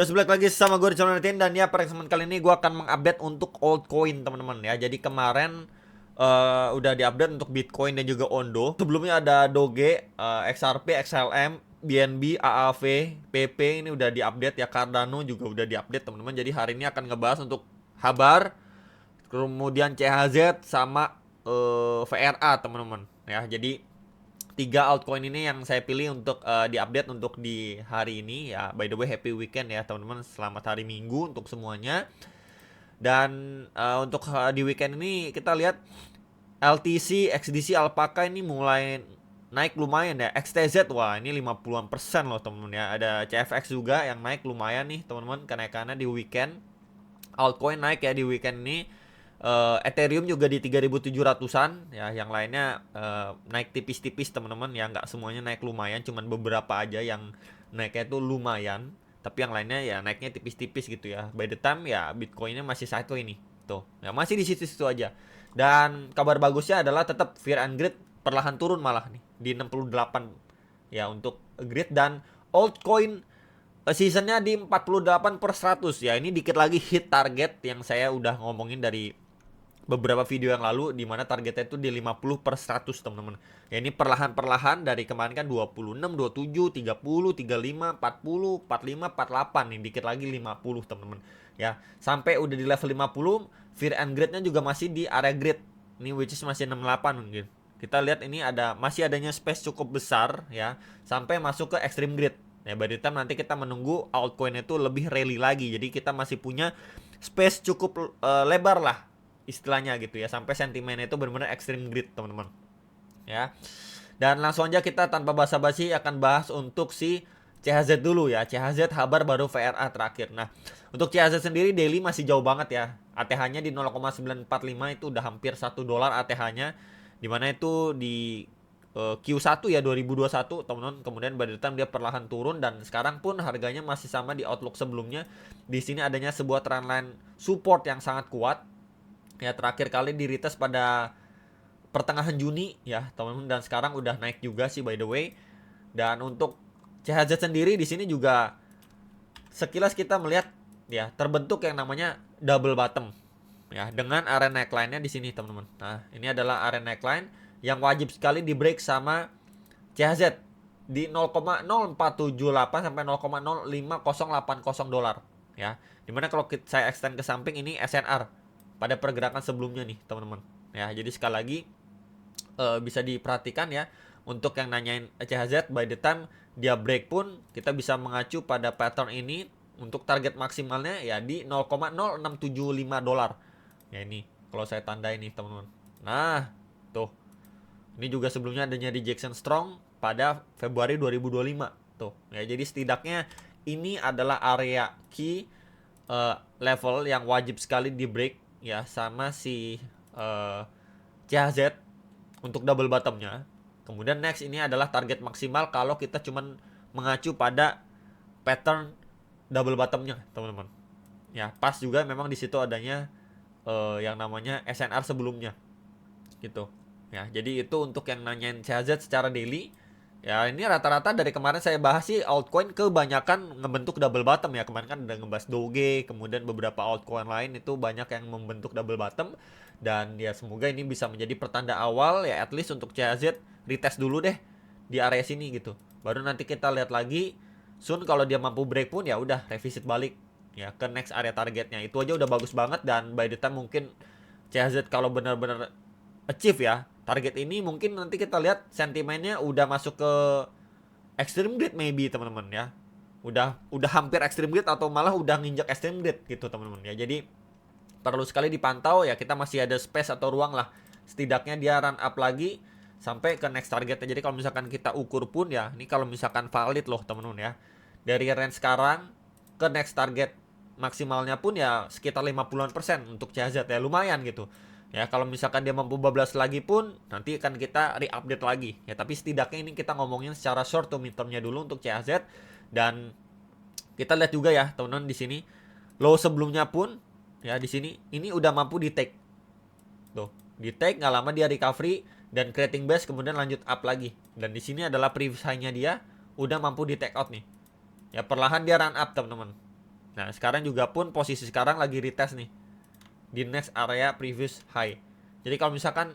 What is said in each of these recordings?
Terus balik lagi sama gue di channel Netin. Dan ya pada kesempatan kali ini gue akan mengupdate untuk altcoin teman-teman ya. Jadi kemarin udah diupdate untuk Bitcoin dan juga Ondo. Sebelumnya ada Doge, XRP, XLM, BNB, AAV, PP ini udah diupdate ya. Cardano juga udah diupdate teman-teman. Jadi hari ini akan ngebahas untuk Habar, kemudian CHZ sama VRA teman-teman ya. Jadi tiga altcoin ini yang saya pilih untuk diupdate untuk di hari ini ya. By the way, happy weekend ya teman-teman. Selamat hari Minggu untuk semuanya. Dan untuk di weekend ini kita lihat LTC, XDC, Alpaca ini mulai naik lumayan ya. XTZ wah ini 50-an% loh teman-teman ya. Ada CFX juga yang naik lumayan nih teman-teman, kenaikannya di weekend. Altcoin naik ya di weekend ini. Ethereum juga di 3.700-an ya, yang lainnya naik tipis-tipis teman-teman ya, nggak semuanya naik lumayan, cuman beberapa aja yang naiknya itu lumayan, tapi yang lainnya ya naiknya tipis-tipis gitu ya. By the time ya Bitcoinnya masih sideways nih, tuh ya masih di situ-situ aja. Dan kabar bagusnya adalah tetap Fear and Greed perlahan turun malah nih di 68 ya untuk Greed. Dan altcoin seasonnya di 48/100 ya, ini dikit lagi hit target yang saya udah ngomongin dari beberapa video yang lalu, di mana targetnya itu di 50/100 teman-teman. Ya ini perlahan-perlahan dari kemarin kan 26, 27, 30, 35, 40, 45, 48 nih, dikit lagi 50 teman-teman. Ya, sampai udah di level 50, Fear and Greed-nya juga masih di area grid. Ini which is masih 68 mungkin. Kita lihat ini masih adanya space cukup besar ya sampai masuk ke extreme grid. Ya, by the time nanti kita menunggu altcoin itu lebih rally lagi. Jadi kita masih punya space cukup lebar lah istilahnya gitu ya, sampai sentimennya itu benar-benar extreme grid teman-teman ya. Dan langsung aja kita tanpa basa-basi akan bahas untuk si CHZ dulu ya. CHZ, Habar, baru VRA terakhir. Nah untuk CHZ sendiri daily masih jauh banget ya. ATH-nya di 0,945 itu udah hampir $1 ATH-nya, dimana itu di Q1 ya 2021 teman-teman. Kemudian by the time dia perlahan turun dan sekarang pun harganya masih sama di outlook sebelumnya. Di sini adanya sebuah trendline support yang sangat kuat ya, terakhir kali di retest pada pertengahan Juni ya teman-teman, dan sekarang udah naik juga sih by the way. Dan untuk CHZ sendiri di sini juga sekilas kita melihat ya terbentuk yang namanya double bottom ya, dengan area neckline-nya di sini teman-teman. Nah ini adalah area neckline yang wajib sekali di break sama CHZ di 0,0478 sampai 0,05080 dolar ya. Dimana kalau saya extend ke samping ini SNR pada pergerakan sebelumnya nih teman-teman ya. Jadi sekali lagi bisa diperhatikan ya untuk yang nanyain CHZ, by the time dia break pun kita bisa mengacu pada pattern ini untuk target maksimalnya ya di 0,0675 dolar ya. Ini kalau saya tandai nih teman-teman. Nah tuh, ini juga sebelumnya adanya di Jackson Strong pada Februari 2025 tuh ya. Jadi setidaknya ini adalah area key level yang wajib sekali di break ya sama si CHZ untuk double bottomnya. Kemudian next ini adalah target maksimal kalau kita cuman mengacu pada pattern double bottomnya teman-teman ya. Pas juga memang di situ adanya yang namanya SNR sebelumnya gitu ya. Jadi itu untuk yang nanyain CHZ secara daily ya. Ini rata-rata dari kemarin saya bahas sih altcoin kebanyakan ngebentuk double bottom ya. Kemarin kan udah ngebahas Doge, kemudian beberapa altcoin lain itu banyak yang membentuk double bottom. Dan ya semoga ini bisa menjadi pertanda awal ya, at least untuk CHZ retest dulu deh di area sini gitu. Baru nanti kita lihat lagi soon kalau dia mampu break pun ya udah revisit balik ya ke next area targetnya. Itu aja udah bagus banget. Dan by the time mungkin CHZ kalau benar-benar achieve ya target ini, mungkin nanti kita lihat sentimennya udah masuk ke extreme grid maybe teman-teman ya. Udah hampir extreme grid atau malah udah nginjak extreme grid gitu teman-teman ya. Jadi perlu sekali dipantau ya, kita masih ada space atau ruang lah setidaknya dia run up lagi sampai ke next targetnya. Jadi kalau misalkan kita ukur pun ya, ini kalau misalkan valid loh teman-teman ya, dari range sekarang ke next target maksimalnya pun ya sekitar 50% untuk CHZ ya, lumayan gitu ya. Kalau misalkan dia mampu bablas lagi pun nanti akan kita re-update lagi ya, tapi setidaknya ini kita ngomongin secara short to mid termnya dulu untuk CHZ. Dan kita lihat juga ya teman-teman di sini low sebelumnya pun ya, di sini ini udah mampu di take tuh, di take nggak lama dia recovery dan creating base, kemudian lanjut up lagi. Dan di sini adalah previous high-nya dia udah mampu di take out nih ya, perlahan dia run up teman-teman Nah, sekarang juga pun posisi sekarang lagi retest nih di next area previous high. Jadi kalau misalkan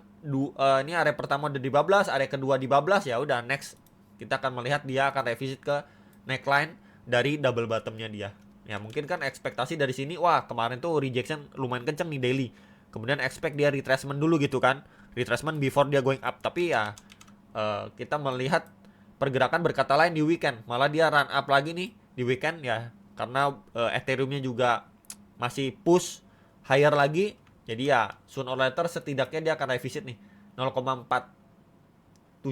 ini area pertama udah dibablas, area kedua dibablas, ya udah next kita akan melihat dia akan revisit ke neckline dari double bottomnya dia. Ya mungkin kan ekspektasi dari sini, wah kemarin tuh rejection lumayan kenceng nih daily. Kemudian expect dia retracement dulu gitu kan, retracement before dia going up. Tapi ya kita melihat pergerakan berkata lain di weekend, malah dia run up lagi nih di weekend ya, karena Ethereumnya juga masih push higher lagi. Jadi ya soon or later setidaknya dia akan revisit nih 0,478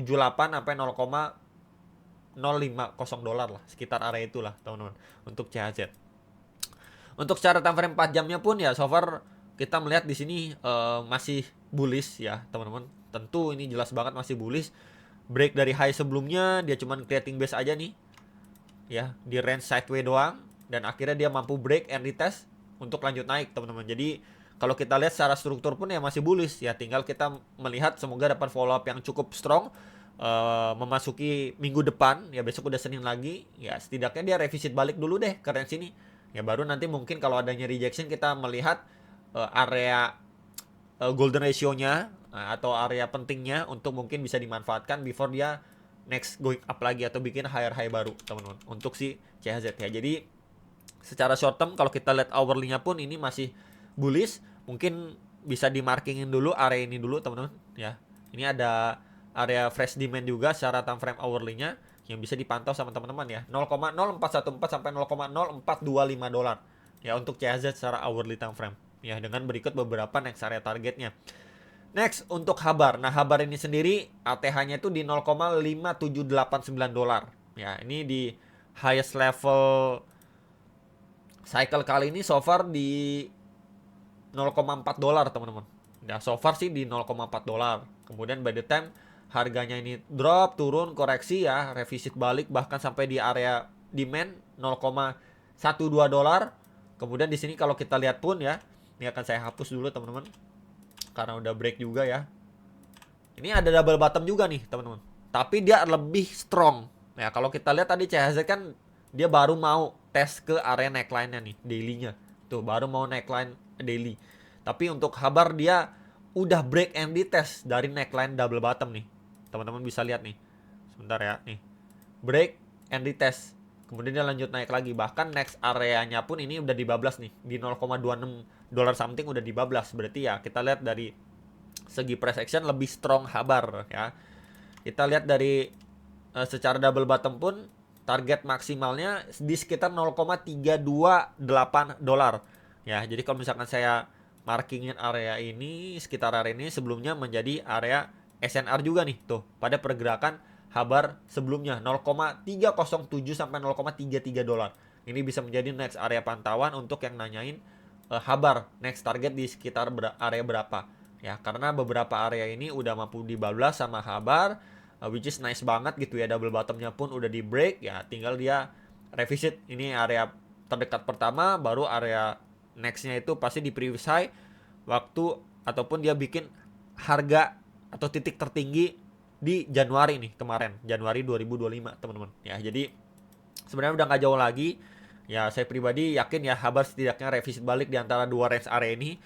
sampai 0,050 dolar lah, sekitar area itulah teman-teman untuk CHZ. Untuk secara time frame 4 jamnya pun ya so far kita melihat di sini masih bullish ya teman-teman. Tentu ini jelas banget masih bullish. Break dari high sebelumnya dia cuman creating base aja nih. Ya, di range sideways doang dan akhirnya dia mampu break and retest untuk lanjut naik teman-teman. Jadi kalau kita lihat secara struktur pun ya masih bullish ya, tinggal kita melihat semoga dapat follow up yang cukup strong memasuki minggu depan ya, besok udah Senin lagi ya, setidaknya dia revisit balik dulu deh ke range ini ya, baru nanti mungkin kalau adanya rejection kita melihat area golden ratio-nya atau area pentingnya untuk mungkin bisa dimanfaatkan before dia next going up lagi atau bikin higher high baru teman-teman untuk si CHZ ya. Jadi secara short term kalau kita lihat hourly-nya pun ini masih bullish, mungkin bisa dimarkingin dulu area ini dulu teman-teman ya. Ini ada area fresh demand juga secara time frame hourly-nya yang bisa dipantau sama teman-teman ya, 0,0414 sampai 0,0425 dolar ya untuk CHZ secara hourly time frame ya, dengan berikut beberapa next area targetnya. Next untuk Habar. Nah, Habar ini sendiri ATH-nya itu di 0,5789 dolar. Ya, ini di highest level cycle kali ini so far di 0,4 dolar, teman-teman. Ya, so far sih di 0,4 dolar. Kemudian by the time harganya ini drop, turun, koreksi ya, revisit balik bahkan sampai di area demand 0,12 dolar. Kemudian di sini kalau kita lihat pun ya, ini akan saya hapus dulu teman-teman karena udah break juga ya. Ini ada double bottom juga nih teman-teman, tapi dia lebih strong ya. Kalau kita lihat tadi CHZ kan dia baru mau tes ke area neckline-nya nih, daily-nya tuh baru mau neckline daily. Tapi untuk Habar dia udah break and retest dari neckline double bottom nih, teman-teman bisa lihat nih sebentar ya, nih break and retest, kemudian dia lanjut naik lagi, bahkan next areanya pun ini udah dibablas nih di 0,26 dolar something udah dibablas. Berarti ya kita lihat dari segi price action lebih strong Habar ya. Kita lihat dari secara double bottom pun target maksimalnya di sekitar 0,328 dolar ya. Jadi kalau misalkan saya markingin area ini, sekitar area ini sebelumnya menjadi area SNR juga nih tuh pada pergerakan Habar sebelumnya 0,307 sampai 0,33 dolar. Ini bisa menjadi next area pantauan untuk yang nanyain Habar next target di sekitar area berapa ya, karena beberapa area ini udah mampu dibablas sama Habar, which is nice banget gitu ya. Double bottomnya pun udah di break ya, tinggal dia revisit ini area terdekat pertama, baru area nextnya itu pasti di previous high waktu ataupun dia bikin harga atau titik tertinggi di Januari nih kemarin, Januari 2025 teman-teman ya. Jadi sebenarnya udah nggak jauh lagi ya, saya pribadi yakin ya Habar setidaknya revisit balik di antara dua range area ini.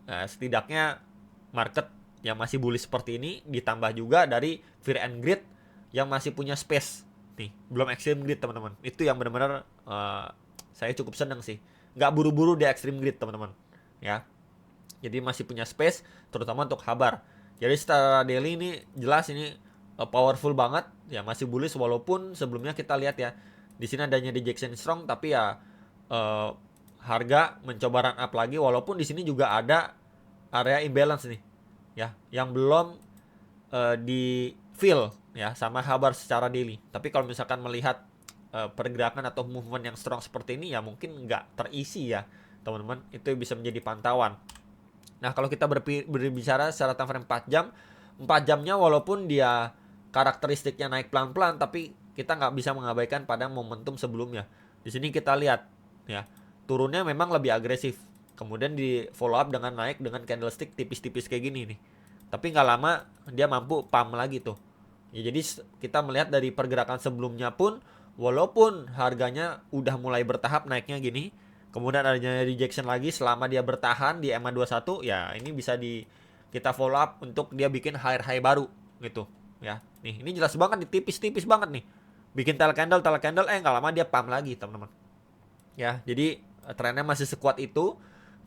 Nah, setidaknya market yang masih bullish seperti ini ditambah juga dari Fear and Greed yang masih punya space nih, belum Extreme Greed teman-teman. Itu yang benar-benar saya cukup seneng sih, nggak buru-buru di Extreme Greed teman-teman ya. Jadi masih punya space terutama untuk Habar. Jadi secara daily ini jelas ini powerful banget ya, masih bullish walaupun sebelumnya kita lihat ya di sini adanya rejection strong, tapi ya harga mencoba run up lagi walaupun di sini juga ada area imbalance nih ya yang belum di fill ya sama Habar secara daily. Tapi kalau misalkan melihat pergerakan atau movement yang strong seperti ini ya mungkin nggak terisi ya teman-teman, itu bisa menjadi pantauan. Nah kalau kita berbicara secara time frame 4 jam, 4 jamnya walaupun dia karakteristiknya naik pelan-pelan, tapi kita nggak bisa mengabaikan pada momentum sebelumnya. Di sini kita lihat ya, turunnya memang lebih agresif, kemudian di follow up dengan naik dengan candlestick tipis-tipis kayak gini nih. Tapi nggak lama dia mampu pump lagi tuh ya. Jadi kita melihat dari pergerakan sebelumnya pun walaupun harganya udah mulai bertahap naiknya gini, kemudian adanya rejection lagi selama dia bertahan di EMA 21, ya ini bisa kita follow up untuk dia bikin high baru gitu ya. Nih, ini jelas banget nih, tipis-tipis banget nih. Bikin tail candle nggak lama dia pump lagi, teman-teman. Ya, jadi trennya masih sekuat itu.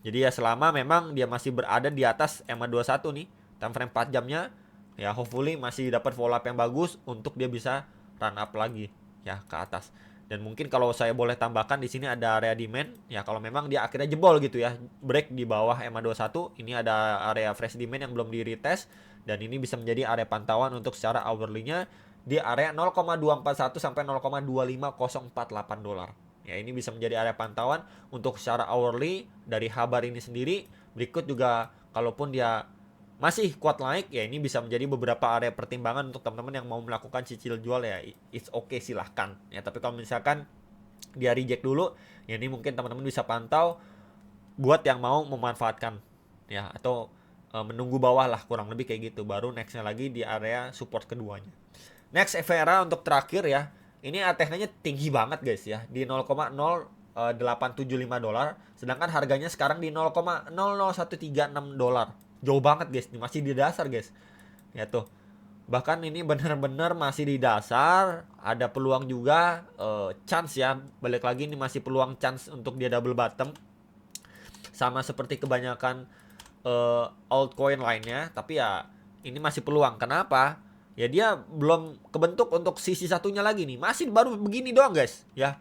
Jadi ya selama memang dia masih berada di atas EMA 21 nih, time frame 4 jamnya, ya hopefully masih dapat follow up yang bagus untuk dia bisa run up lagi ya ke atas. Dan mungkin kalau saya boleh tambahkan di sini ada area demand ya, kalau memang dia akhirnya jebol gitu ya, break di bawah EMA 21, ini ada area fresh demand yang belum di retest, dan ini bisa menjadi area pantauan untuk secara hourly-nya di area 0,241 sampai 0,25048 dolar. Ya, ini bisa menjadi area pantauan untuk secara hourly dari Habar ini sendiri. Berikut juga kalaupun dia masih kuat naik, ya ini bisa menjadi beberapa area pertimbangan untuk teman-teman yang mau melakukan cicil jual ya. It's okay, silahkan ya. Tapi kalau misalkan dia reject dulu, ya ini mungkin teman-teman bisa pantau buat yang mau memanfaatkan ya, atau menunggu bawah lah, kurang lebih kayak gitu, baru nextnya lagi di area support keduanya. Next Evera untuk terakhir ya, ini ATH-nya tinggi banget guys ya, di 0,0875 dolar, sedangkan harganya sekarang di 0,00136 dolar. Jauh banget guys, ini masih di dasar guys. Ya tuh. Bahkan ini benar-benar masih di dasar, ada peluang juga chance ya. Balik lagi, ini masih peluang chance untuk dia double bottom. Sama seperti kebanyakan altcoin lainnya, tapi ya ini masih peluang. Kenapa? Ya dia belum kebentuk untuk sisi satunya lagi nih. Masih baru begini doang guys ya.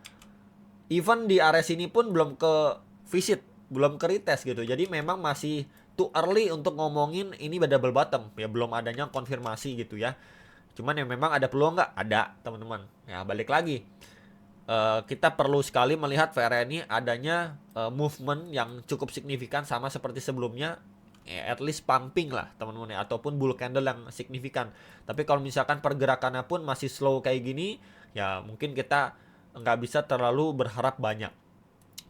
Even di area sini pun belum ke visit, belum ke retest gitu. Jadi memang masih too early untuk ngomongin ini double bottom. Ya belum adanya konfirmasi gitu ya. Cuman ya memang ada peluang nggak? Ada teman-teman. Ya balik lagi. Kita perlu sekali melihat VRA ini adanya movement yang cukup signifikan sama seperti sebelumnya. Ya, at least pumping lah teman-teman ya, ataupun bull candle yang signifikan. Tapi kalau misalkan pergerakannya pun masih slow kayak gini, ya mungkin kita nggak bisa terlalu berharap banyak.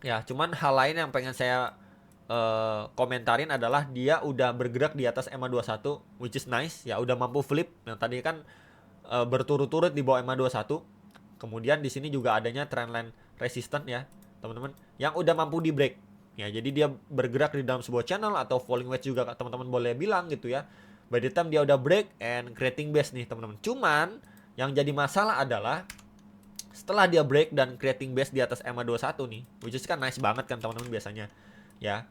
Ya, cuman hal lain yang pengen saya komentarin adalah dia udah bergerak di atas EMA 21, which is nice. Ya, udah mampu flip. Yang tadi kan berturut-turut di bawah EMA 21. Kemudian di sini juga adanya trendline resistant ya, teman-teman, yang udah mampu di break. Ya, jadi dia bergerak di dalam sebuah channel atau falling wedge juga teman-teman boleh bilang gitu ya. By the time dia udah break and creating base nih, teman-teman. Cuman yang jadi masalah adalah setelah dia break dan creating base di atas EMA 21 nih, which is kan nice banget kan teman-teman biasanya. Ya.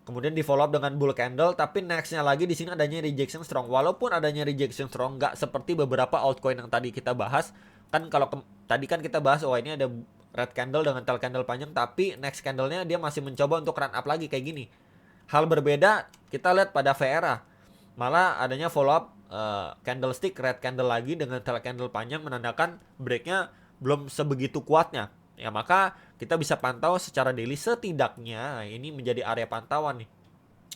Kemudian di follow up dengan bull candle, tapi nextnya lagi di sini adanya rejection strong. Walaupun adanya rejection strong, nggak seperti beberapa altcoin yang tadi kita bahas. Kan kalau tadi kan kita bahas, oh ini ada red candle dengan tail candle panjang, tapi next candlenya dia masih mencoba untuk run up lagi kayak gini. Hal berbeda kita lihat pada VRA, malah adanya follow up candlestick red candle lagi dengan tail candle panjang, menandakan breaknya belum sebegitu kuatnya. Ya maka kita bisa pantau secara daily, setidaknya ini menjadi area pantauan nih,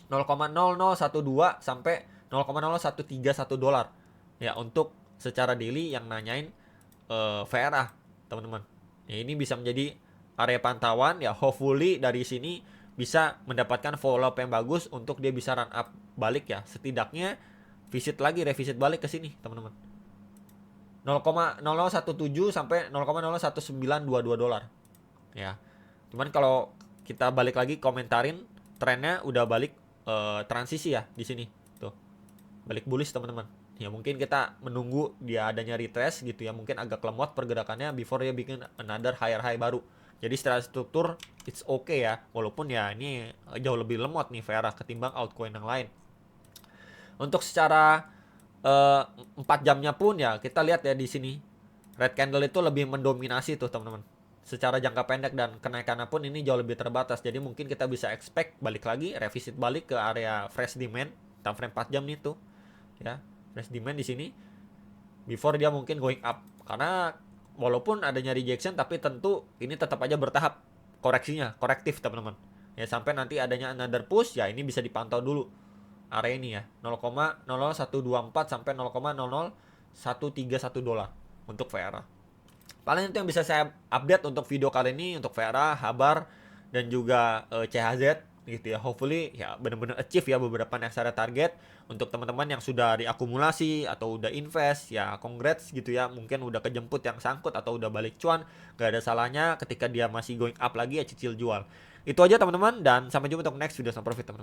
0,0012 sampai 0,0131 dolar ya, untuk secara daily yang nanyain VRA teman-teman. Ya, ini bisa menjadi area pantauan ya, hopefully dari sini bisa mendapatkan follow up yang bagus untuk dia bisa run up balik ya, setidaknya revisit balik ke sini teman-teman. 0,0017 sampai 0,01922 dolar. Ya. Cuman kalau kita balik lagi komentarin, trennya udah balik transisi ya di sini. Tuh. Balik bullish teman-teman. Ya mungkin kita menunggu dia adanya retrace gitu ya, mungkin agak lemot pergerakannya before dia bikin another higher high baru. Jadi secara struktur it's okay ya, walaupun ya ini jauh lebih lemot nih VRA ketimbang altcoin yang lain. Untuk secara 4 jamnya pun ya kita lihat ya di sini red candle itu lebih mendominasi tuh teman-teman. Secara jangka pendek dan kenaikannya pun ini jauh lebih terbatas. Jadi mungkin kita bisa expect balik lagi, revisit balik ke area fresh demand time frame 4 jam itu ya. Fresh demand di sini before dia mungkin going up. Karena walaupun adanya rejection, tapi tentu ini tetap aja bertahap koreksinya, korektif teman-teman. Ya sampai nanti adanya another push, ya ini bisa dipantau dulu area ini ya, 0,00124 sampai 0,00131 dolar untuk VRA. Paling itu yang bisa saya update untuk video kali ini untuk VRA, Habar, dan juga CHZ. gitu ya. Hopefully ya bener-bener achieve ya beberapa next area target. Untuk teman-teman yang sudah diakumulasi atau udah invest ya congrats gitu ya. Mungkin udah kejemput yang sangkut atau udah balik cuan, gak ada salahnya ketika dia masih going up lagi ya cicil jual. Itu aja teman-teman, dan sampai jumpa untuk next video sama profit teman-teman.